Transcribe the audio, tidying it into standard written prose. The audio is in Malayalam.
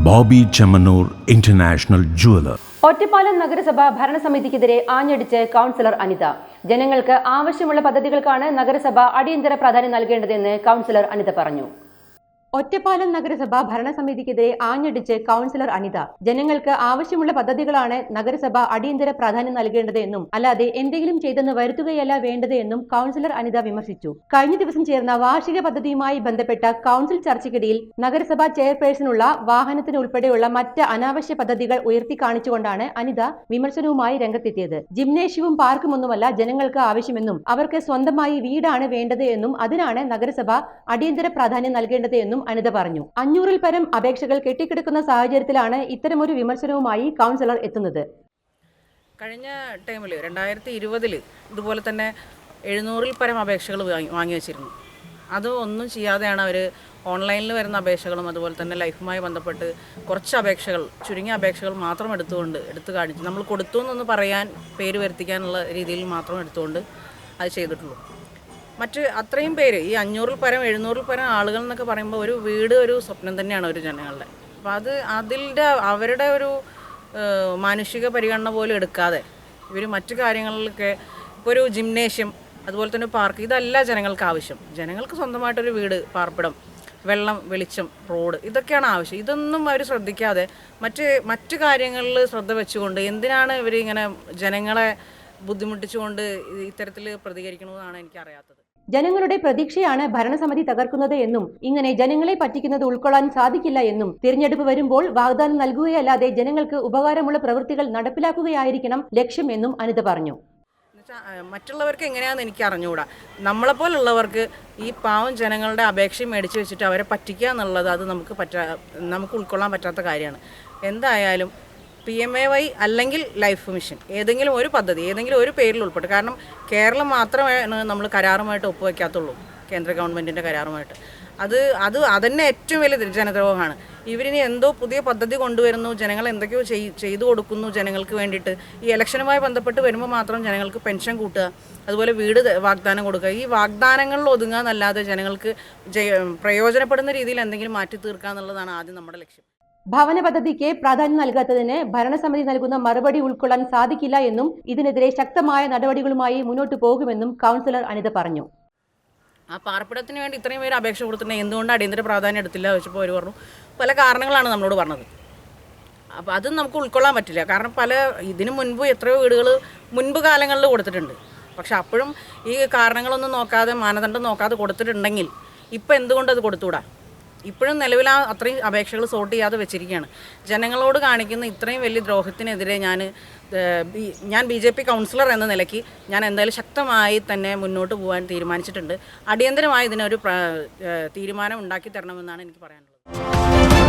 Bobby Chemmanur international jeweller. ഒറ്റപ്പാലം നഗരസഭ ഭരണസമിതിക്കെതിരെ ആഞ്ഞടിച്ച് കൗൺസിലർ അനിത. ജനങ്ങൾക്ക് ആവശ്യമുള്ള പദ്ധതികൾക്കാണ് നഗരസഭ അടിയന്തര പ്രാധാന്യം നൽകേണ്ടതെന്ന് കൗൺസിലർ അനിത പറഞ്ഞു. ഒറ്റപ്പാലം നഗരസഭ ഭരണസമിതിക്കെതിരെ ആഞ്ഞടിച്ച് കൗൺസിലർ അനിത. ജനങ്ങൾക്ക് ആവശ്യമുള്ള പദ്ധതികളാണ് നഗരസഭ അടിയന്തര പ്രാധാന്യം നൽകേണ്ടത് എന്നും അല്ലാതെ എന്തെങ്കിലും ചെയ്തെന്ന് വരുത്തുകയല്ല വേണ്ടത് എന്നും കൗൺസിലർ അനിത വിമർശിച്ചു. കഴിഞ്ഞ ദിവസം ചേർന്ന വാർഷിക പദ്ധതിയുമായി ബന്ധപ്പെട്ട കൗൺസിൽ ചർച്ചയ്ക്കിടയിൽ നഗരസഭാ ചെയർപേഴ്സണുള്ള വാഹനത്തിന് ഉൾപ്പെടെയുള്ള മറ്റ് അനാവശ്യ പദ്ധതികൾ ഉയർത്തി കാണിച്ചുകൊണ്ടാണ് അനിത വിമർശനവുമായി രംഗത്തെത്തിയത്. ജിംനേഷ്യവും പാർക്കുമൊന്നുമല്ല ജനങ്ങൾക്ക് ആവശ്യമെന്നും അവർക്ക് സ്വന്തമായി വീടാണ് വേണ്ടത് എന്നും അതിനാണ് നഗരസഭ അടിയന്തര പ്രാധാന്യം നൽകേണ്ടത് എന്നും അനിത പറഞ്ഞു. 500-ൽ പരം അപേക്ഷകൾ കെട്ടിക്കിടക്കുന്ന സാഹചര്യത്തിലാണ് ഇത്തരമൊരു വിമർശനവുമായി കൗൺസിലർ എത്തുന്നത്. കഴിഞ്ഞ ടൈമിൽ 2020 ഇതുപോലെ തന്നെ 700-ൽ പരം അപേക്ഷകൾ വാങ്ങി വെച്ചിരുന്നു. അത് ഒന്നും ചെയ്യാതെയാണ് അവർ ഓൺലൈനിൽ വരുന്ന അപേക്ഷകളും അതുപോലെ തന്നെ ലൈഫുമായി ബന്ധപ്പെട്ട് കുറച്ച് അപേക്ഷകൾ, ചുരുങ്ങിയ അപേക്ഷകൾ മാത്രം എടുത്തു കാണിച്ചു. നമ്മൾ കൊടുത്തു എന്നൊന്ന് പറയാൻ, പേര് വരുത്തിക്കാനുള്ള രീതിയിൽ മാത്രം എടുത്തുകൊണ്ട് അത് ചെയ്തിട്ടുള്ളൂ. മറ്റ് അത്രയും പേര്, ഈ 500-ൽ പരം 700-ൽ പരം ആളുകൾ എന്നൊക്കെ പറയുമ്പോൾ ഒരു വീട് ഒരു സ്വപ്നം തന്നെയാണ് ഒരു ജനങ്ങളുടെ. അപ്പോൾ അവരുടെ ഒരു മാനുഷിക പരിഗണന പോലും എടുക്കാതെ ഇവർ മറ്റു കാര്യങ്ങളിലൊക്കെ, ഇപ്പോൾ ഒരു ജിംനേഷ്യം അതുപോലെ തന്നെ പാർക്ക്, ഇതല്ല ജനങ്ങൾക്ക് ആവശ്യം. ജനങ്ങൾക്ക് സ്വന്തമായിട്ടൊരു വീട്, പാർപ്പിടം, വെള്ളം, വെളിച്ചം, റോഡ്, ഇതൊക്കെയാണ് ആവശ്യം. ഇതൊന്നും അവർ ശ്രദ്ധിക്കാതെ മറ്റു കാര്യങ്ങളിൽ ശ്രദ്ധ വെച്ചുകൊണ്ട് എന്തിനാണ് ഇവരിങ്ങനെ ജനങ്ങളെ ബുദ്ധിമുട്ടിച്ചുകൊണ്ട് ഇത്തരത്തിൽ പ്രതികരിക്കണമെന്നാണ് എനിക്കറിയാത്തത്. ജനങ്ങളുടെ പ്രതീക്ഷയാണ് ഭരണസമിതി തകർക്കുന്നത് എന്നും ഇങ്ങനെ ജനങ്ങളെ പറ്റിക്കുന്നത് ഉൾക്കൊള്ളാൻ സാധിക്കില്ല എന്നും തിരഞ്ഞെടുപ്പ് വരുമ്പോൾ വാഗ്ദാനം നൽകുകയല്ലാതെ ജനങ്ങൾക്ക് ഉപകാരമുള്ള പ്രവൃത്തികൾ നടപ്പിലാക്കുകയായിരിക്കണം ലക്ഷ്യം എന്നും അനിത പറഞ്ഞു. മറ്റുള്ളവർക്ക് എങ്ങനെയാണെന്ന് എനിക്ക് അറിഞ്ഞുകൂടാ. നമ്മളെപ്പോലുള്ളവർക്ക് ഈ പാവം ജനങ്ങളുടെ അപേക്ഷയും മേടിച്ച് വെച്ചിട്ട് അവരെ പറ്റിക്കുക എന്നുള്ളത് അത് നമുക്ക് ഉൾക്കൊള്ളാൻ പറ്റാത്ത കാര്യമാണ്. എന്തായാലും PMAY അല്ലെങ്കിൽ ലൈഫ് മിഷൻ, ഏതെങ്കിലും ഒരു പദ്ധതി, ഏതെങ്കിലും ഒരു പേരിൽ ഉൾപ്പെട്ട്. കാരണം കേരളം മാത്രമാണ് നമ്മൾ കരാറുമായിട്ട് ഒപ്പുവയ്ക്കാത്തുള്ളൂ, കേന്ദ്ര ഗവൺമെൻറ്റിൻ്റെ കരാറുമായിട്ട്. അതന്നെ ഏറ്റവും വലിയ ജനദ്രോഹമാണ്. ഇവരിനി എന്തോ പുതിയ പദ്ധതി കൊണ്ടുവരുന്നു, ജനങ്ങൾ എന്തൊക്കെയോ ചെയ്തു കൊടുക്കുന്നു ജനങ്ങൾക്ക് വേണ്ടിയിട്ട്. ഈ ഇലക്ഷനുമായി ബന്ധപ്പെട്ട് വരുമ്പോൾ മാത്രം ജനങ്ങൾക്ക് പെൻഷൻ കൂട്ടുക, അതുപോലെ വീട് വാഗ്ദാനം കൊടുക്കുക. ഈ വാഗ്ദാനങ്ങളിൽ ഒതുങ്ങുക എന്നല്ലാതെ ജനങ്ങൾക്ക് പ്രയോജനപ്പെടുന്ന രീതിയിൽ എന്തെങ്കിലും മാറ്റി തീർക്കുക എന്നുള്ളതാണ് ആദ്യം നമ്മുടെ ലക്ഷ്യം. ഭവന പദ്ധതിക്ക് പ്രാധാന്യം നൽകാത്തതിന് ഭരണസമിതി നൽകുന്ന മറുപടി ഉൾക്കൊള്ളാൻ സാധിക്കില്ല എന്നും ഇതിനെതിരെ ശക്തമായ നടപടികളുമായി മുന്നോട്ട് പോകുമെന്നും കൗൺസിലർ അനിത പറഞ്ഞു. ആ പാർപ്പിടത്തിന് വേണ്ടി ഇത്രയും പേര് അപേക്ഷ കൊടുത്തിട്ടുണ്ടെങ്കിൽ എന്തുകൊണ്ട് അടിയന്തര പ്രാധാന്യം എടുത്തില്ല വെച്ചപ്പോൾ അവർ പറഞ്ഞു പല കാരണങ്ങളാണ് നമ്മളോട് പറഞ്ഞത്. അപ്പോൾ അത് നമുക്ക് ഉൾക്കൊള്ളാൻ പറ്റില്ല. കാരണം ഇതിനു മുൻപ് എത്രയോ വീടുകൾ മുൻപ് കാലങ്ങളിൽ കൊടുത്തിട്ടുണ്ട്. പക്ഷെ അപ്പോഴും ഈ കാരണങ്ങളൊന്നും നോക്കാതെ, മാനദണ്ഡം നോക്കാതെ കൊടുത്തിട്ടുണ്ടെങ്കിൽ ഇപ്പം എന്തുകൊണ്ട് അത് കൊടുത്തുകൂടാ? ഇപ്പോഴും നിലവിൽ അത്രയും അപേക്ഷകൾ സോർട്ട് ചെയ്യാതെ വെച്ചിരിക്കുകയാണ്. ജനങ്ങളോട് കാണിക്കുന്ന ഇത്രയും വലിയ ദ്രോഹത്തിനെതിരെ ഞാൻ BJP കൗൺസിലർ എന്ന നിലയ്ക്ക് ഞാൻ എന്തായാലും ശക്തമായി തന്നെ മുന്നോട്ട് പോകാൻ തീരുമാനിച്ചിട്ടുണ്ട്. അടിയന്തരമായി ഇതിനൊരു തീരുമാനം ഉണ്ടാക്കി തരണമെന്നാണ് എനിക്ക് പറയാനുള്ളത്.